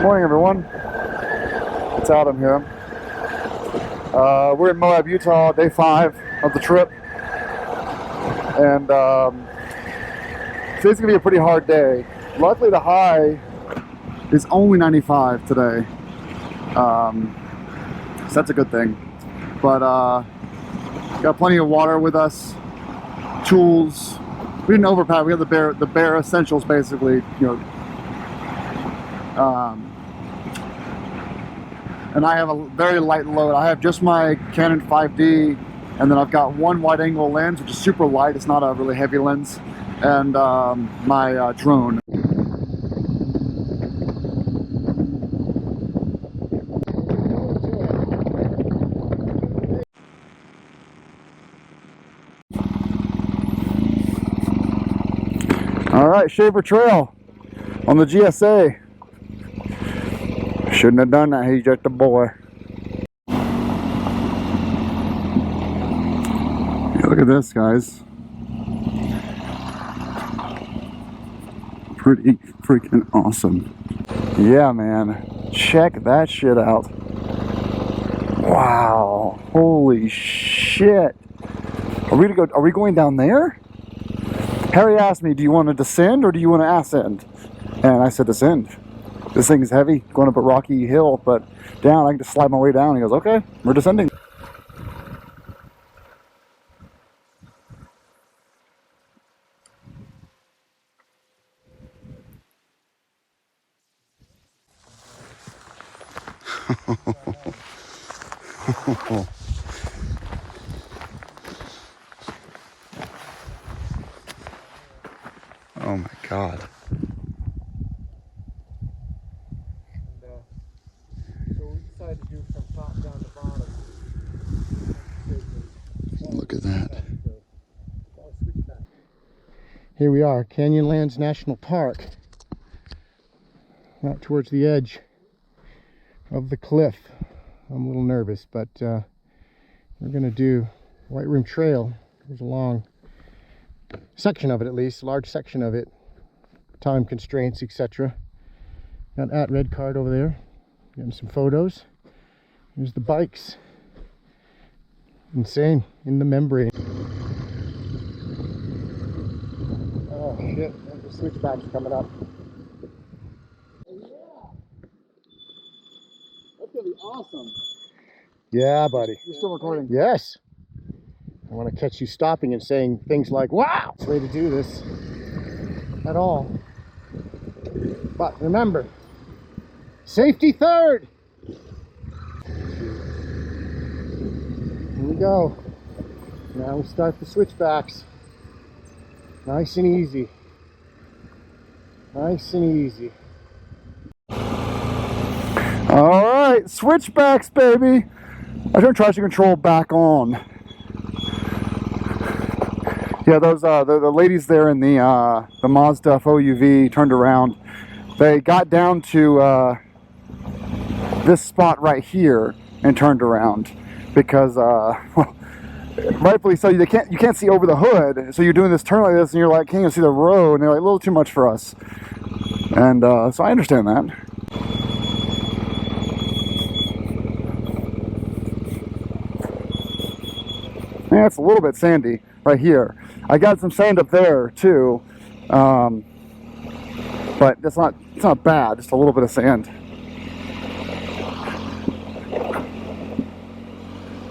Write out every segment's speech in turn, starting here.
Morning, everyone. It's Adam here. We're in Moab, Utah, day 5 of the trip, and today's gonna be a pretty hard day. Luckily, the high is only 95 today, so that's a good thing. But got plenty of water with us, tools. We didn't overpack. We have the bare essentials, basically, you know. And I have a very light load. I have just my Canon 5D, and then I've got one wide-angle lens, which is super light. It's not a really heavy lens, and my drone. All right, Shaver Trail on the GSA. Shouldn't have done that. He's just a boy. Yeah, look at this, guys. Pretty freaking awesome. Yeah, man. Check that shit out. Wow. Holy shit. Are we going down there? Harry asked me, do you want to descend or do you want to ascend? And I said descend. This thing is heavy, going up a rocky hill, but down, I can just slide my way down. He goes, okay, we're descending. Oh my God. So we decided to do from top down to bottom. Look at that. Here we are, Canyonlands National Park. Out towards the edge of the cliff. I'm a little nervous, but we're going to do White Room Trail. There's a long section of it, at least, a large section of it. Time constraints, etc. Got at red card over there. Getting some photos. Here's the bikes. Insane. In the membrane. Oh shit, the switchback's coming up. That's gonna be awesome. Yeah, buddy. You're still recording? Yes. I want to catch you stopping and saying things like, wow! It's the way to do this at all. But remember, safety third! Here we go. Now we start the switchbacks. Nice and easy. Nice and easy. All right, switchbacks, baby. I turned traction control back on. Yeah, those the ladies there in the Mazda FOUV turned around. They got down to this spot right here and turned around because, well, rightfully so. You can't see over the hood, so you're doing this turn like this, and you're like, can't even see the road, and they're like a little too much for us. And so I understand that. Yeah, it's a little bit sandy right here. I got some sand up there too, but it's not bad. Just a little bit of sand.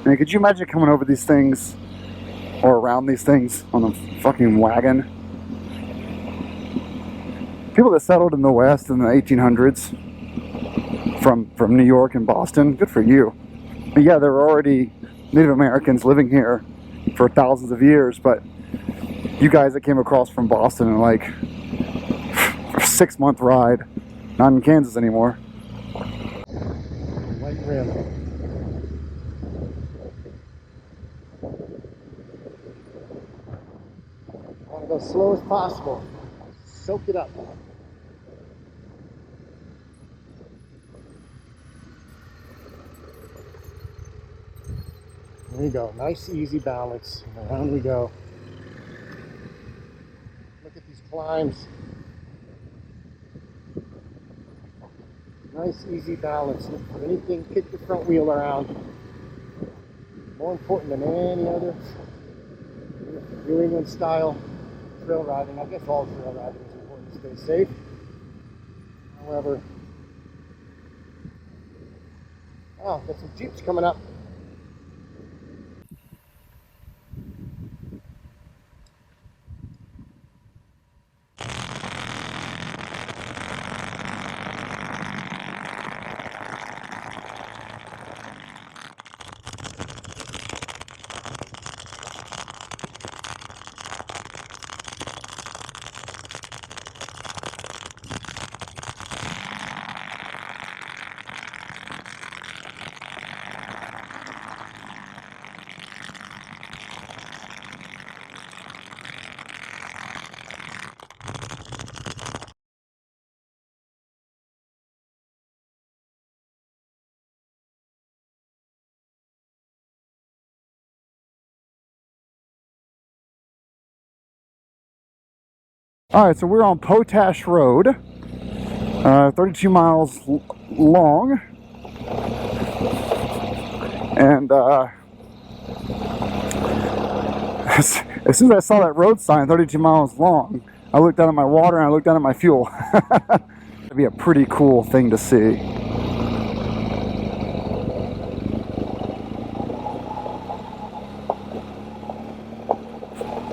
Man, could you imagine coming over these things or around these things on a fucking wagon? People that settled in the West in the 1800s from New York and Boston, good for you. But yeah, there were already Native Americans living here for thousands of years, but you guys that came across from Boston in like a 6-month ride, not in Kansas anymore. White rim. I want to go slow as possible. Soak it up. There you go. Nice, easy balance. And around we go. Look at these climbs. Nice, easy balance. If anything, kick the front wheel around. More important than any other New England style trail riding. I guess all trail riding is important to stay safe. However, oh, got some Jeeps coming up. All right, so we're on Potash Road, 32 miles long, and as soon as I saw that road sign, 32 miles long, I looked down at my water and I looked down at my fuel. It'd be a pretty cool thing to see.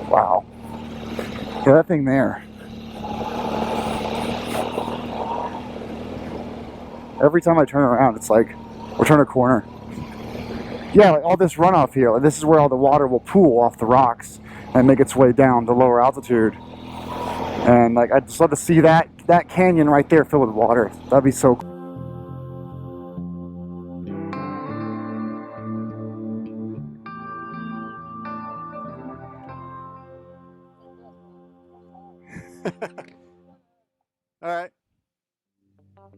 Wow. Yeah, that thing there. Every time I turn around, it's like, we'll turn a corner. Yeah, like all this runoff here, like this is where all the water will pool off the rocks and make its way down to lower altitude. And like, I'd just love to see that canyon right there filled with water. That'd be so cool. All right.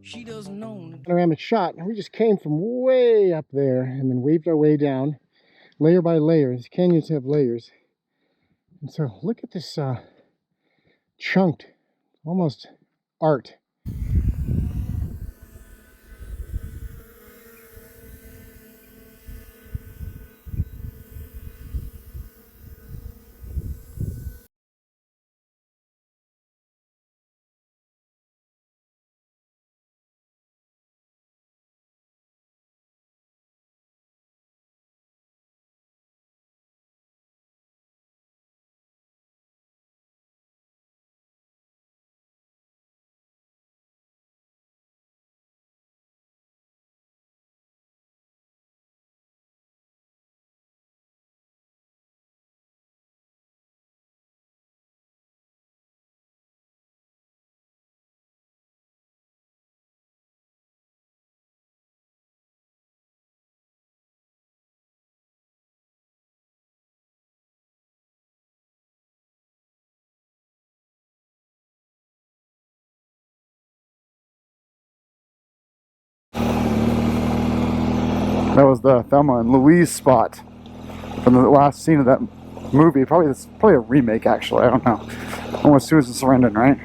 She doesn't know. Panoramic shot, and we just came from way up there and then waved our way down, layer by layer. These canyons have layers. And so look at this chunked, almost art. That was the Thelma and Louise spot from the last scene of that movie. It's probably a remake, actually. I don't know. Almost Susan Sarandon, right?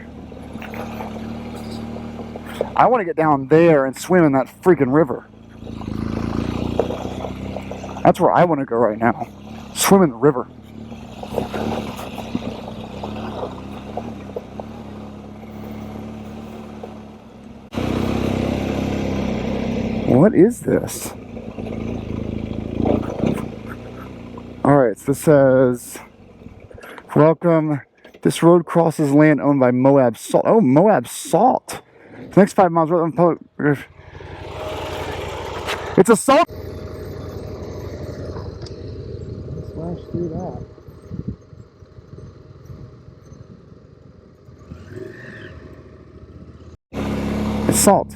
I want to get down there and swim in that freaking river. That's where I want to go right now. Swim in the river. What is this? Alright, so this says, welcome. This road crosses land owned by Moab Salt. Oh, Moab Salt. The next 5 miles. It's a salt. Slash through that. It's salt.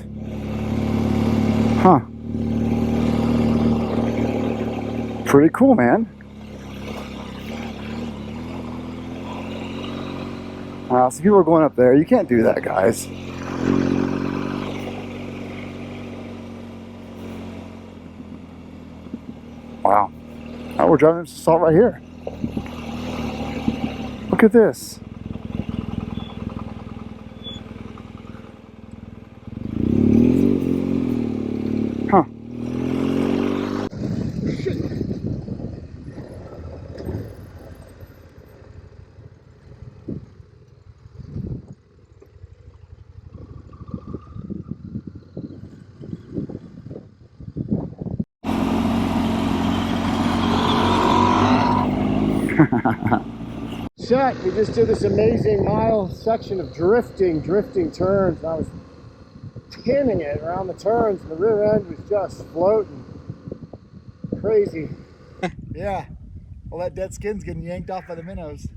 Huh. Pretty cool, man. Wow, so people are going up there. You can't do that, guys. Wow. Oh, we're driving into salt right here. Look at this. set. We just did this amazing mile section of drifting turns. I was tinning it around the turns, and the rear end was just floating. Crazy. Yeah. Well, that dead skin's getting yanked off by the minnows.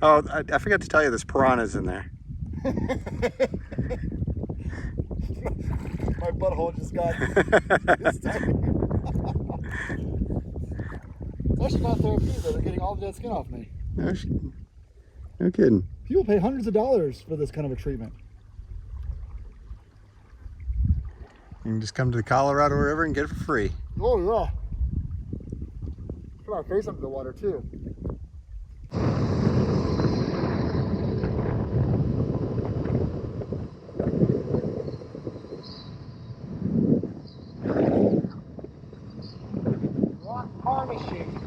Oh, I forgot to tell you, there's piranhas in there. My butthole just got this time. It's actually not therapeutic though. They're getting all the dead skin off me. No kidding. People pay hundreds of dollars for this kind of a treatment. You can just come to the Colorado River and get it for free. Oh yeah. Put our face under the water too. Rock varnishing.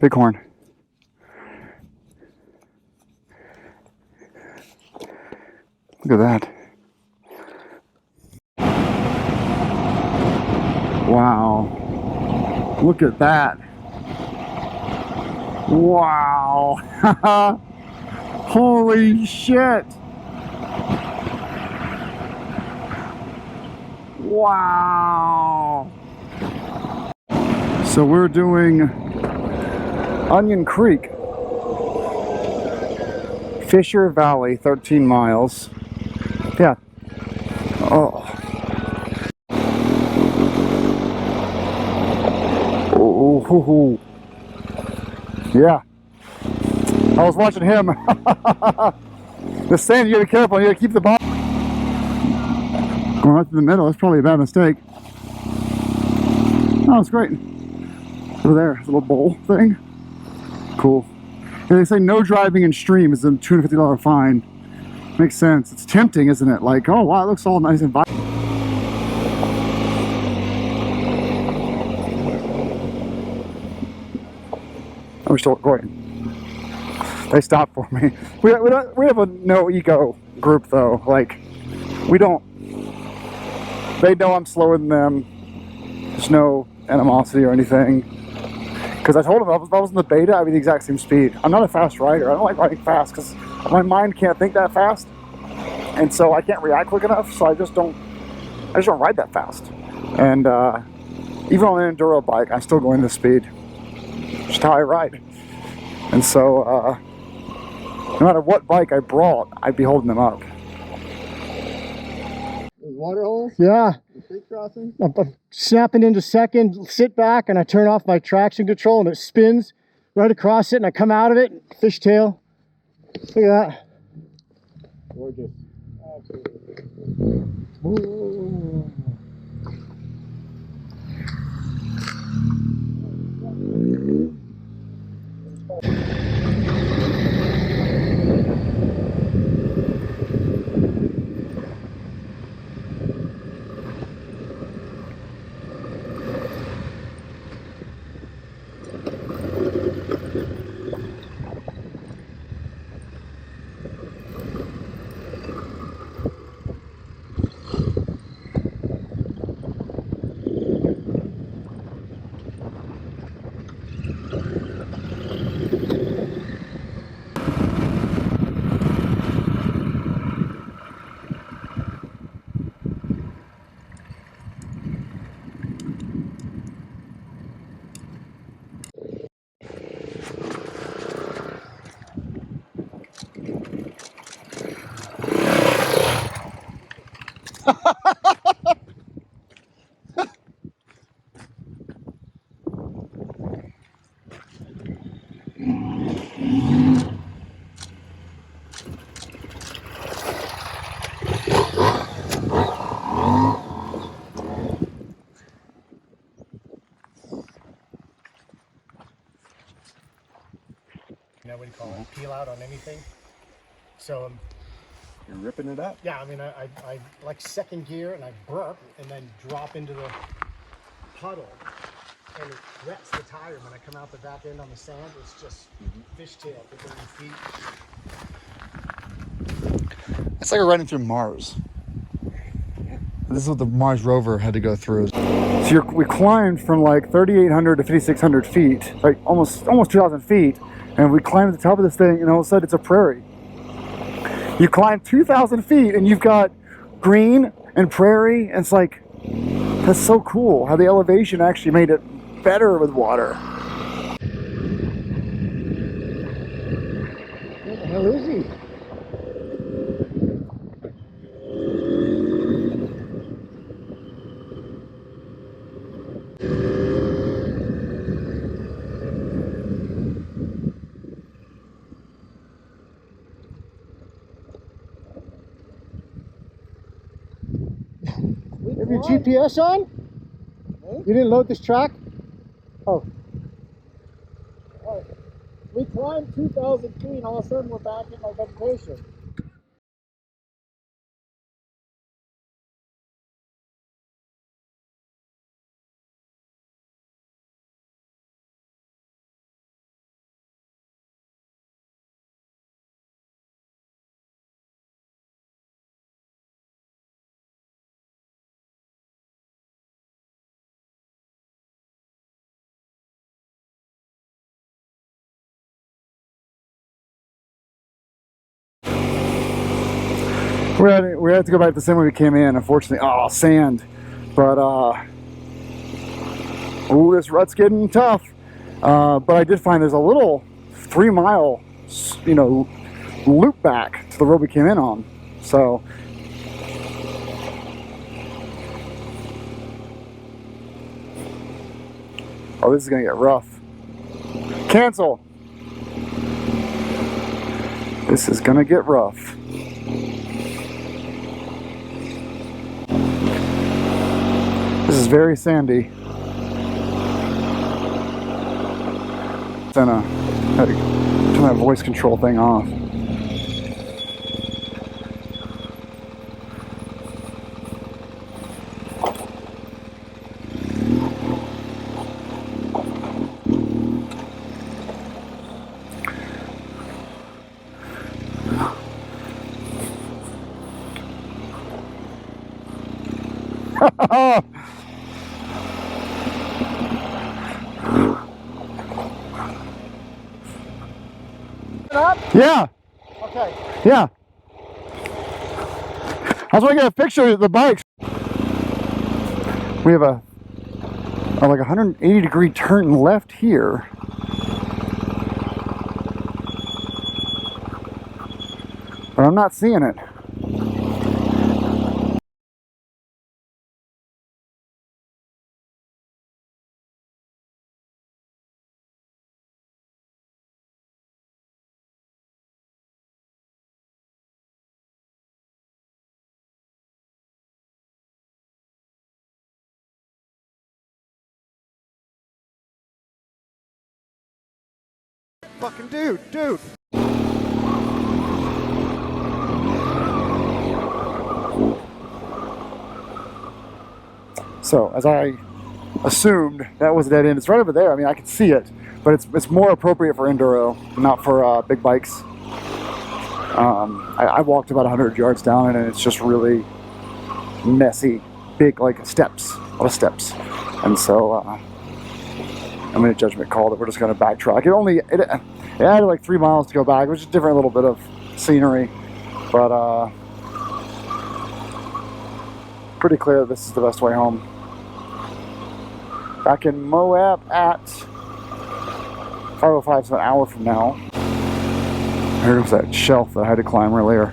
Bighorn. Look at that. Wow. Look at that. Wow. Holy shit. Wow. So we're doing Onion Creek, Fisher Valley, 13 miles. Yeah. Oh. Oh. Yeah. I was watching him. The sand, you gotta be careful. You gotta keep the ball. Going right through the middle. That's probably a bad mistake. Oh, it's great. Over there, a little bowl thing. Cool. Yeah, they say no driving in stream is a $250 fine. Makes sense. It's tempting, isn't it? Like, oh wow, it looks all nice and vibrant. Oh, we're still recording. They stopped for me. We have a no ego group though. Like, we don't. They know I'm slower than them. There's no animosity or anything. Because I told them if I was in the beta, I'd be the exact same speed. I'm not a fast rider. I don't like riding fast because my mind can't think that fast, and so I can't react quick enough. So I just don't ride that fast. And even on an enduro bike, I'm still going this speed. Just how I ride. And so no matter what bike I brought, I'd be holding them up. Water holes? Yeah. Creek crossing? I'm snapping into second, sit back, and I turn off my traction control, and it spins right across it, and I come out of it, fishtail. Look at that. Gorgeous. Ooh. What do you call it? Peel out on anything. So You're ripping it up. yeah, I mean, I like second gear and I burp and then drop into the puddle. and it wets the tire. When I come out the back end on the sand, it's just fishtail for 30 feet. It's like we're running through Mars. This is what the Mars rover had to go through. So we climbed from like 3,800 to 5,600 feet, like almost 2,000 feet, and we climbed to the top of this thing, and all of a sudden it's a prairie. You climb 2,000 feet, and you've got green and prairie, and it's like, that's so cool how the elevation actually made it better with water. Where the hell is he? Have your GPS on? You didn't load this track? Oh. We climbed 2,000 feet and all of a sudden we're back in my vegetation. We had to go back the same way we came in, unfortunately. Oh, sand. But, ooh, this rut's getting tough. But I did find there's a little 3-mile, loop back to the road we came in on. So, oh, this is gonna get rough. Cancel. This is gonna get rough. This is very sandy. Then I had to turn that voice control thing off. Up? Yeah, Okay. yeah. I was trying to get a picture of the bikes. We have a like 180-degree turn left here. But I'm not seeing it. Fucking dude. So, as I assumed, that was a dead end. It's right over there. I mean, I can see it, but it's more appropriate for enduro, not for big bikes. I walked about 100 yards down it, and it's just really messy, big, like steps, a lot of steps. And so I made a judgment call that we're just going to backtrack. It added like 3 miles to go back. It was just a different little bit of scenery, but pretty clear that this is the best way home. Back in Moab at 5:05, so an hour from now. Here was that shelf that I had to climb earlier.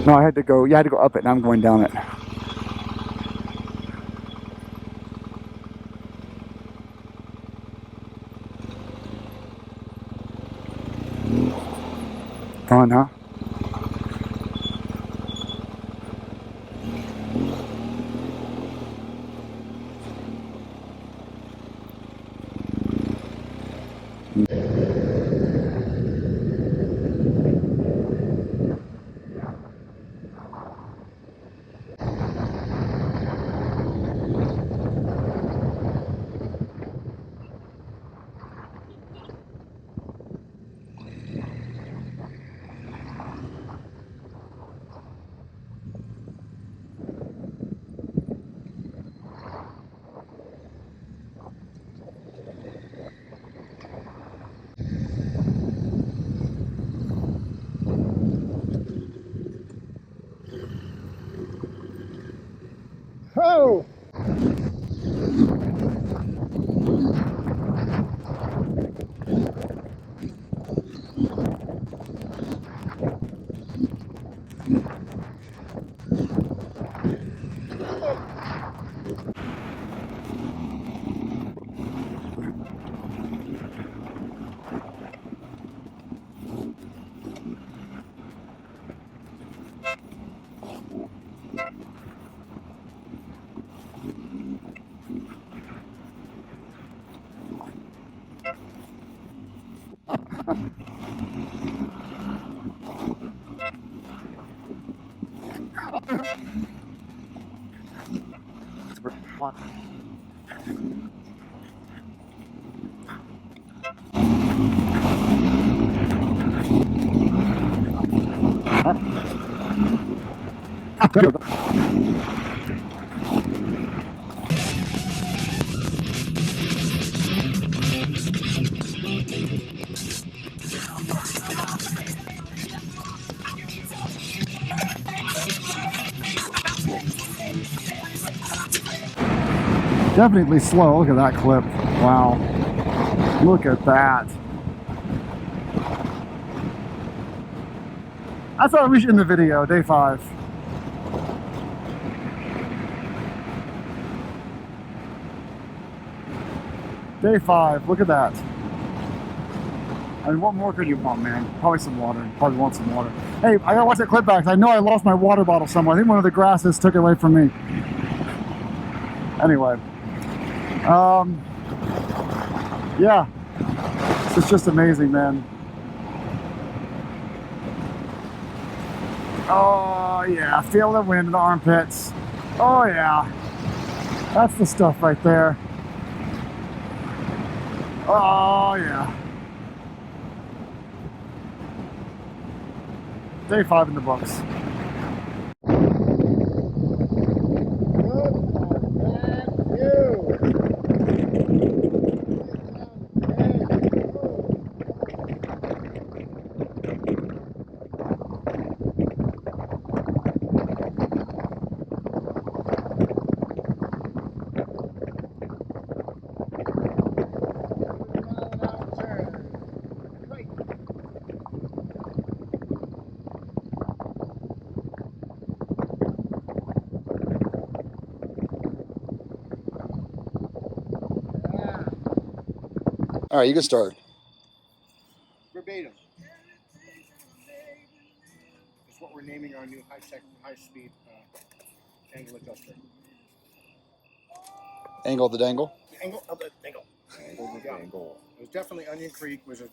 No, I had to go up it, and I'm going down it. Fun, huh? Definitely slow. Look at that clip. Wow. Look at that. That's how we should end the video, day 5. Day 5, look at that. I mean, what more could you want, man? Probably some water. Probably want some water. Hey, I gotta watch that clip back, 'cause I know I lost my water bottle somewhere. I think one of the grasses took it away from me. Anyway. Yeah. It's just amazing, man. Oh, yeah. Feel the wind in the armpits. Oh, yeah. That's the stuff right there. Oh, yeah. Day 5 in the books. All right, you can start. Verbatim. It's what we're naming our new high-tech, high-speed angle adjuster. Angle the dangle. Angle of the dangle. Angle of the dangle. It was definitely Onion Creek was a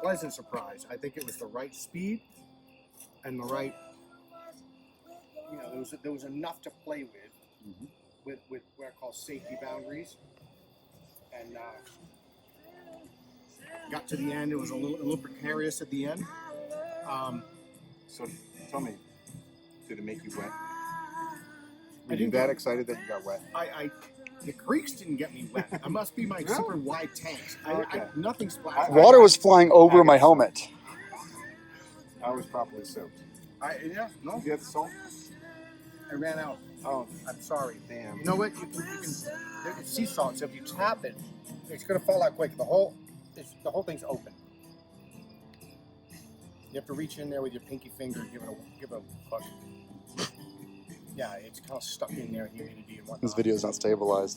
pleasant surprise. I think it was the right speed and the right, you know, there was enough to play with, with what I call safety boundaries. And got to the end, it was a little precarious at the end. So tell me, did it make you wet? Were you that excited that you got wet? The creeks didn't get me wet. I must be my super wide tanks. Nothing splashed. Water was flying over my helmet. I was properly soaked. Yeah, no. Did you have salt? I ran out. Oh, I'm sorry. Damn. You know what? You can it's sea salt. So if you tap it, it's gonna fall out quick. The whole thing's open. You have to reach in there with your pinky finger and give it a push. Yeah, it's kind of stuck in there, humidity and whatnot. This video is not stabilized.